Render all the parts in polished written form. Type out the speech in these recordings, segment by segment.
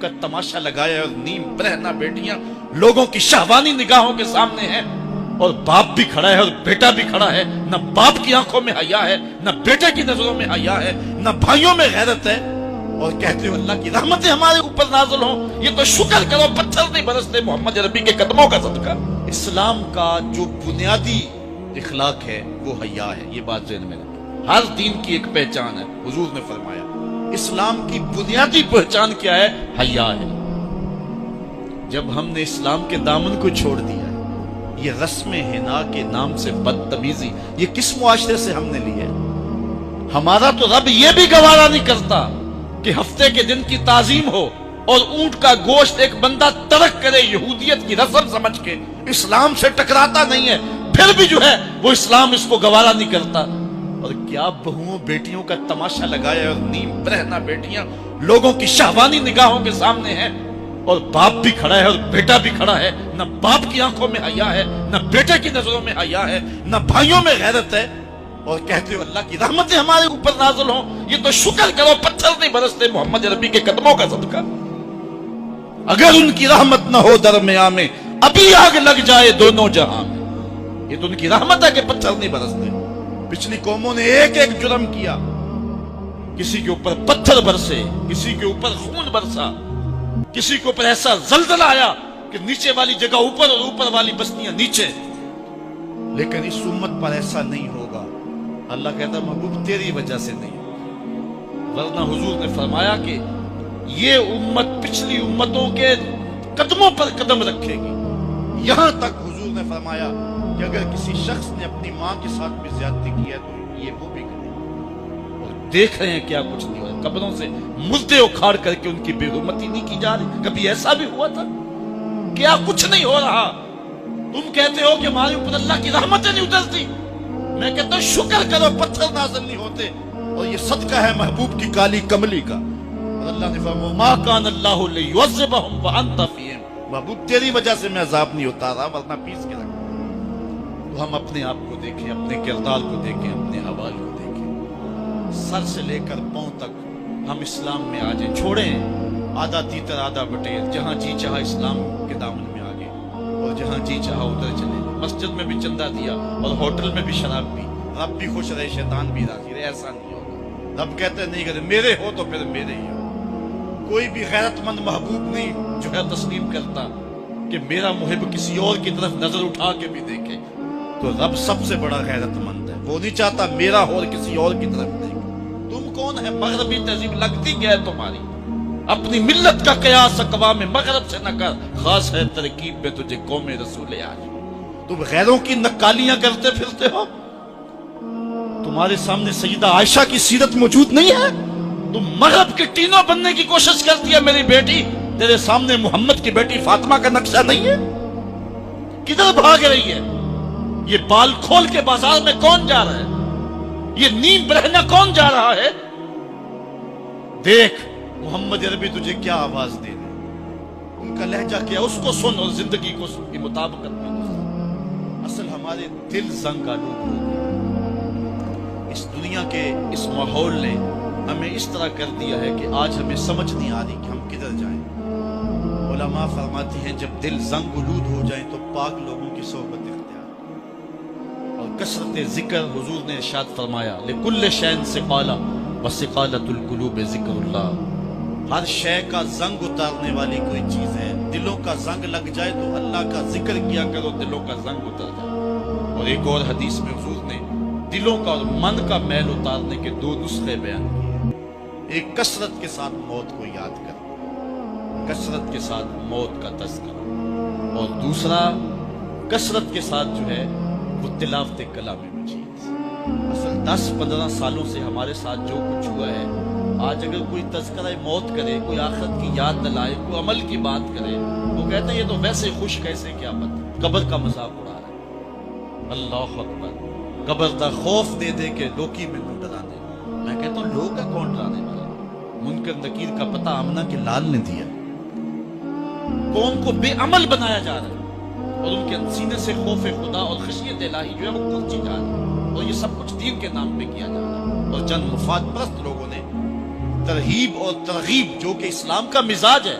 کا تماشا لگایا اور نیم برہنہ بیٹیاں لوگوں کی شہوانی نگاہوں کے سامنے ہیں، اور باپ بھی کھڑا ہے اور بیٹا بھی کھڑا ہے، نہ باپ کی آنکھوں میں حیا ہے، نہ بیٹے کی نظروں میں حیا ہے، نہ بھائیوں میں غیرت ہے، اور کہتے ہو اللہ کی رحمتیں ہمارے اوپر نازل ہوں۔ یہ تو شکر کرو پتھر نہیں برستے محمد عربی کے قدموں کا صدقہ۔ اسلام کا جو بنیادی اخلاق ہے وہ حیا ہے، یہ بات ذہن میں رکھیں۔ ہر دین کی ایک پہچان ہے، حضور نے فرمایا اسلام کی بنیادی پہچان کیا ہے؟ حیا ہے۔ جب ہم نے اسلام کے دامن کو چھوڑ دیا ہے، یہ رسم حنا کے نام سے بدتمیزی یہ کس معاشرے سے ہم نے لی ہے؟ ہمارا تو رب یہ بھی گوارا نہیں کرتا کہ ہفتے کے دن کی تعظیم ہو اور اونٹ کا گوشت ایک بندہ ترک کرے یہودیت کی رسم سمجھ کے، اسلام سے ٹکراتا نہیں ہے، پھر بھی جو ہے وہ اسلام اس کو گوارا نہیں کرتا۔ اور کیا بہوؤں بیٹیوں کا تماشا لگایا اور نیم برہنہ بیٹیاں لوگوں کی شہوانی نگاہوں کے سامنے ہیں، اور باپ بھی کھڑا ہے اور بیٹا بھی کھڑا ہے، نہ باپ کی آنکھوں میں حیا ہے، نہ بیٹے کی نظروں میں حیا ہے، نہ بھائیوں میں غیرت ہے، اور کہتے ہو اللہ کی رحمتیں ہمارے اوپر نازل ہوں۔ یہ تو شکر کرو پتھر نہیں برستے محمد عربی کے قدموں کا صدقہ۔ اگر ان کی رحمت نہ ہو درمیان میں ابھی آگ لگ جائے دونوں جہاں میں۔ یہ تو ان کی رحمت ہے کہ پتھر نہیں برستے۔ پچھلی قوموں نے ایک ایک جرم کیا، کسی کے اوپر پتھر برسے، کسی کے اوپر خون برسا، کسی کے اوپر ایسا زلزلہ آیا کہ نیچے والی جگہ اوپر اور اوپر والی بستیاں نیچے، لیکن اس امت پر ایسا نہیں ہوگا۔ اللہ کہتا محبوب تیری وجہ سے نہیں، ورنہ حضور نے فرمایا کہ یہ امت پچھلی امتوں کے قدموں پر قدم رکھے گی۔ یہاں تک حضور نے فرمایا کہ اگر کسی شخص نے اپنی ماں کے ساتھ بھی زیادتی کی ہے تو یہ وہ بھی کرے، اور دیکھ رہے ہیں کیا کچھ نہیں ہو رہا، قبروں سے مردے اکھاڑ کر کے ان کی بے حرمتی نہیں کی جا رہی۔ کبھی ایسا بھی ہوا تھا؟ کیا کچھ نہیں ہو رہا؟ تم کہتے ہو کہ ہمارے اوپر اللہ کی رحمتیں نہیں اترتی، میں کہتا ہوں شکر کرو پتھر نازل نہیں ہوتے، اور یہ صدقہ ہے محبوب کی کالی کملی کا۔ اور اللہ نے فرمایا ما کان اللہ لیعذبہم وانت فیہم، محبوب تیری وجہ سے میں عذاب نہیں اتارا ورنہ پیس کے رکھ۔ تو ہم اپنے آپ کو دیکھیں، اپنے کردار کو دیکھیں، اپنے احوال کو دیکھیں، سر سے لے کر پاؤں تک ہم اسلام میں آ جائیں، چھوڑیں آدھا تیتر آدھا بٹیر، جہاں جی چاہا اسلام کے دامن میں آگے اور جہاں جی چاہا ادھر چلے، مسجد میں بھی چندہ دیا اور ہوٹل میں بھی شراب پی، رب بھی خوش رہے شیطان بھی راضی رہے، ایسا نہیں ہوگا۔ رب کہتے نہیں کہ میرے ہو تو پھر میرے ہی ہو۔ کوئی بھی غیرت مند محبوب نہیں جو ہے تسلیم کرتا کہ میرا محب کسی اور کی طرف نظر اٹھا کے بھی دیکھے، تو رب سب سے بڑا غیرت مند ہے، وہ نہیں چاہتا میرا ہو اور کسی اور کی طرف دیکھے۔ تم کون ہے؟ مغربی تہذیب لگتی کیا ہے تمہاری؟ اپنی ملت کا قیاس اقوام مغرب سے نہ کر، خاص ہے ترکیب میں تجھے قوم رسول آج۔ تم غیروں کی نکالیاں کرتے پھرتے ہو، تمہارے سامنے سیدہ عائشہ کی سیرت موجود نہیں ہے، تم مغرب کے ٹینوں بننے کی کوشش کرتی ہے میری بیٹی، تیرے سامنے محمد کی بیٹی فاطمہ کا نقشہ نہیں ہے؟ کدھر بھاگ رہی ہے؟ یہ بال کھول کے بازار میں کون جا رہا ہے؟ یہ نیم برہنہ کون جا رہا ہے؟ دیکھ محمد عربی تجھے کیا آواز دے رہے، ان کا لہجہ کیا، اس کو سن اور زندگی کو سن، کی مطابقت میں۔ اصل ہمارے دل زنگ آلود ہو گئے، اس دنیا کے اس ماحول نے ہمیں اس طرح کر دیا ہے کہ آج ہمیں سمجھ نہیں آ رہی کہ ہم کدھر جائیں۔ علماء فرماتی ہیں جب دل زنگ آلود ہو جائیں تو پاک لوگوں کی صحبت اختیار، اور کثرت ذکر، حضور نے ارشاد فرمایا لکل شین سقالہ وسقالۃ القلوب ذکر اللہ، ہر شے کا زنگ اتارنے والی کوئی چیز ہے، دلوں کا زنگ لگ جائے تو اللہ کا ذکر کیا کرو، دلوں کا زنگ اتر جائے۔ اور ایک اور حدیث میں حضور نے دلوں کا اور من کا میل اتارنے کے دو نسخے بیان کیے، ایک کثرت کے ساتھ موت کو یاد کرنا، کثرت کے ساتھ موت کا تذکرہ، اور دوسرا کثرت کے ساتھ جو ہے وہ تلاوت کلام مجید۔ اصل 10-15 سالوں سے ہمارے ساتھ جو کچھ ہوا ہے، آج اگر کوئی تذکرہ موت کرے، کوئی آخرت کی یاد دلائے، کوئی عمل کی بات کرے، وہ کہتا ہے یہ تو ویسے خوش کیسے کیا بات، قبر کا مذاق اڑا رہا ہے۔ اللہ اکبر، قبر کا خوف دے دے کے لوکی میں نہ ڈرا دے۔ میں کہتا ہوں لوگ کا کون ڈرانے والا؟ منکر نکیر کا پتہ آمنہ کے لال نے دیا، قوم کو بے عمل بنایا جا رہا ہے، اور ان کے سینے سے خوف خدا اور خشیت الہی جو ہے وہ کھنچی جا رہی ہے، اور یہ سب کچھ دین کے نام پہ کیا جا رہا ہے۔ اور چند مفاد پرست لوگوں نے ترہیب اور ترغیب جو کہ اسلام کا مزاج ہے،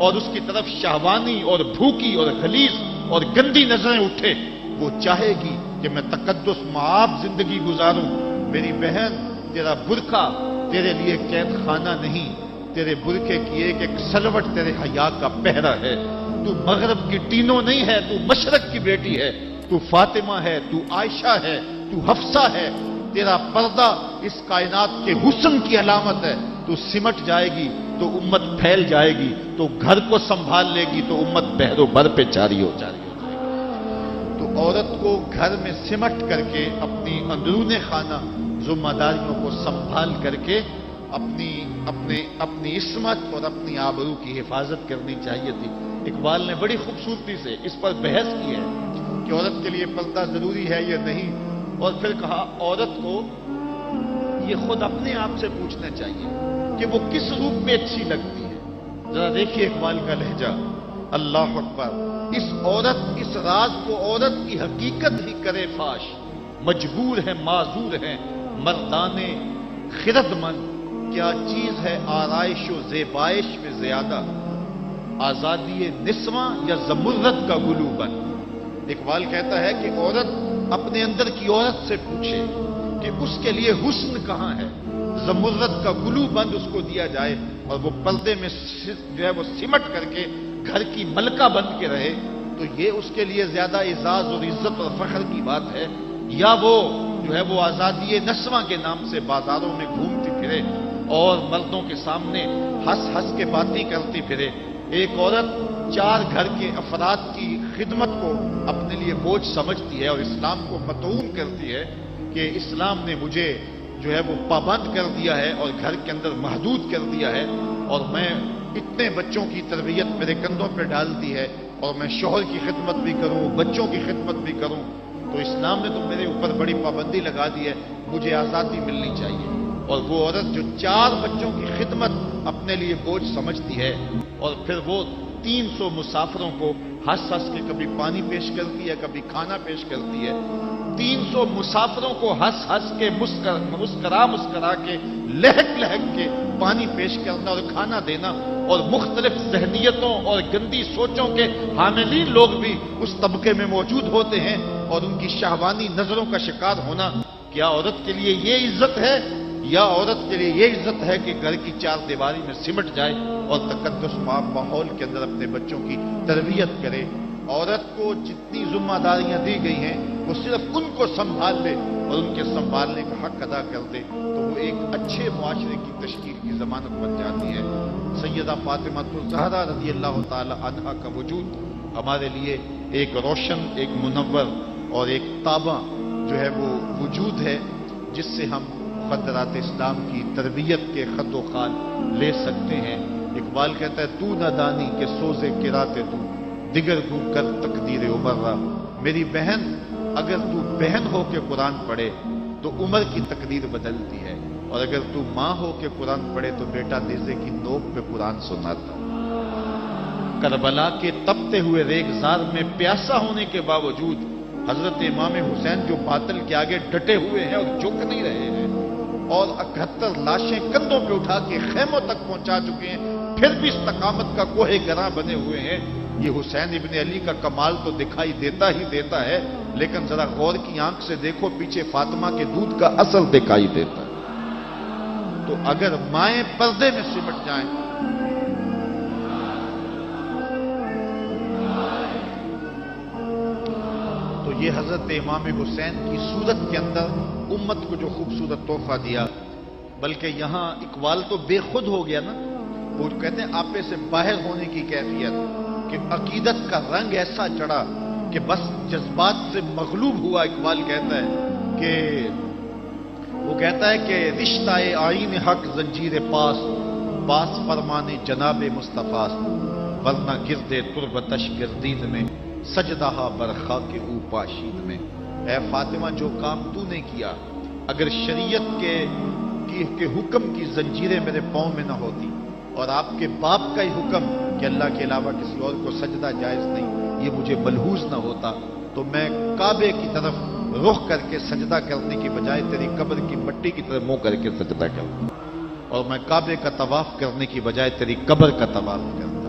اور اس کی طرف شہوانی اور بھوکی اور غلیظ اور گندی نظریں اٹھے، وہ چاہے گی کہ میں تقدس معاب زندگی گزاروں۔ میری بہن، تیرا برقع تیرے لیے قید خانہ نہیں، تیرے برقعے کی ایک سلوٹ تیرے حیا کا پہرا ہے۔ تو مغرب کی ٹینوں نہیں ہے، تو مشرق کی بیٹی ہے، تو فاطمہ ہے، تو عائشہ ہے، تو حفصہ ہے۔ تیرا پردہ اس کائنات کے حسن کی علامت ہے۔ تو سمٹ جائے گی تو امت پھیل جائے گی، تو گھر کو سنبھال لے گی تو امت بحر و بر پہ جاری ہو جائے گی۔ تو عورت کو گھر میں سمٹ کر کے اپنی اندرون خانہ ذمہ داریوں کو سنبھال کر کے اپنی عصمت اور اپنی آبرو کی حفاظت کرنی چاہیے تھی۔ اقبال نے بڑی خوبصورتی سے اس پر بحث کی ہے کہ عورت کے لیے پردہ ضروری ہے یا نہیں، اور پھر کہا عورت کو یہ خود اپنے آپ سے پوچھنا چاہیے کہ وہ کس روپ میں اچھی لگتی ہے۔ ذرا دیکھیے اقبال کا لہجہ، اللہ اکبر۔ اس راز کو عورت کی حقیقت ہی کرے فاش، مجبور ہے معذور ہے مردانے خرد مند، کیا چیز ہے آرائش و زیبائش میں زیادہ، آزادی نسواں یا زمرد کا گلو بند۔ اقبال کہتا ہے کہ عورت اپنے اندر کی عورت سے پوچھے کہ اس کے لیے حسن کہاں ہے، زمرد کا گلو بند اس کو دیا جائے اور وہ پردے میں جو ہے وہ سمٹ کر کے گھر کی ملکہ بن کے رہے، تو یہ اس کے لیے زیادہ اعزاز اور عزت اور فخر کی بات ہے، یا وہ جو ہے وہ آزادی نسواں کے نام سے بازاروں میں گھومتی پھرے اور مردوں کے سامنے ہنس ہنس کے باتیں کرتی پھرے۔ ایک عورت 4 گھر کے افراد کی خدمت کو اپنے لیے بوجھ سمجھتی ہے اور اسلام کو مطعون کرتی ہے کہ اسلام نے مجھے جو ہے وہ پابند کر دیا ہے اور گھر کے اندر محدود کر دیا ہے، اور میں اتنے بچوں کی تربیت میرے کندھوں پہ ڈالتی ہے، اور میں شوہر کی خدمت بھی کروں، بچوں کی خدمت بھی کروں، تو اسلام نے تو میرے اوپر بڑی پابندی لگا دی ہے، مجھے آزادی ملنی چاہیے۔ اور وہ عورت جو 4 بچوں کی خدمت اپنے لیے بوجھ سمجھتی ہے اور پھر وہ 300 مسافروں کو ہنس ہنس کے کبھی پانی پیش کرتی ہے، کبھی کھانا پیش کرتی ہے، 300 مسافروں کو ہنس ہنس کے مسکرا کے لہک لہک کے پانی پیش کرنا اور کھانا دینا، اور مختلف ذہنیتوں اور گندی سوچوں کے حاملین لوگ بھی اس طبقے میں موجود ہوتے ہیں، اور ان کی شہوانی نظروں کا شکار ہونا، کیا عورت کے لیے یہ عزت ہے؟ یا عورت کے لیے یہ عزت ہے کہ گھر کی 4 دیواری میں سمٹ جائے اور تقدس ماحول کے اندر اپنے بچوں کی تربیت کرے؟ عورت کو جتنی ذمہ داریاں دی گئی ہیں وہ صرف ان کو سنبھال لے اور ان کے سنبھالنے کا حق ادا کر دے تو وہ ایک اچھے معاشرے کی تشکیل کی ضمانت بن جاتی ہے۔ سیدہ فاطمہ الزہرا رضی اللہ تعالی عنہا کا وجود ہمارے لیے ایک روشن، ایک منور اور ایک تابع جو ہے وہ وجود ہے، جس سے ہم مقدرات اسلام کی تربیت کے خط و خال لے سکتے ہیں۔ اقبال کہتا ہے تو نہ دانی کہ سوزے کراتے تو دیگر گو کر تقدیر عمر را، میری بہن اگر تو بہن ہو کے قرآن پڑھے تو عمر کی تقدیر بدلتی ہے، اور اگر تو ماں ہو کے قرآن پڑھے تو بیٹا نیزے کی نوک پہ قرآن سناتا۔ کربلا کے تپتے ہوئے ریگزار میں پیاسا ہونے کے باوجود حضرت امام حسین جو باطل کے آگے ڈٹے ہوئے ہیں اور جھک نہیں رہے ہیں، اور 71 لاشیں کندھوں پہ اٹھا کے خیموں تک پہنچا چکے ہیں، پھر بھی استقامت کا کوہ گراں بنے ہوئے ہیں، یہ حسین ابن علی کا کمال تو دکھائی دیتا ہی دیتا ہے، لیکن ذرا غور کی آنکھ سے دیکھو پیچھے فاطمہ کے دودھ کا اثر دکھائی دیتا ہے۔ تو اگر مائیں پردے میں سمٹ جائیں تو یہ حضرت امام حسین کی صورت کے اندر امت کو جو خوبصورت تحفہ دیا، بلکہ یہاں اقبال تو بے خود ہو گیا نا، وہ کہتے ہیں آپے سے باہر ہونے کی کیفیت، کہ عقیدت کا رنگ ایسا چڑھا کہ بس جذبات سے مغلوب ہوا۔ اقبال کہتا ہے کہ رشتہ آئین حق زنجیر پاس باس فرمانے جناب مصطفیٰ، ورنہ گردے تربتش گردید میں سجدہ برخا کے اوپا شید میں۔ اے فاطمہ جو کام تو نے کیا، اگر شریعت کے حکم کی زنجیریں میرے پاؤں میں نہ ہوتی اور آپ کے باپ کا ہی حکم کہ اللہ کے علاوہ کسی اور کو سجدہ جائز نہیں یہ مجھے ملحوظ نہ ہوتا، تو میں کعبے کی طرف رخ کر کے سجدہ کرنے کی بجائے تیری قبر کی مٹی کی طرف منہ کر کے سجدہ کرتا، اور میں کعبے کا طواف کرنے کی بجائے تیری قبر کا طواف کرتا،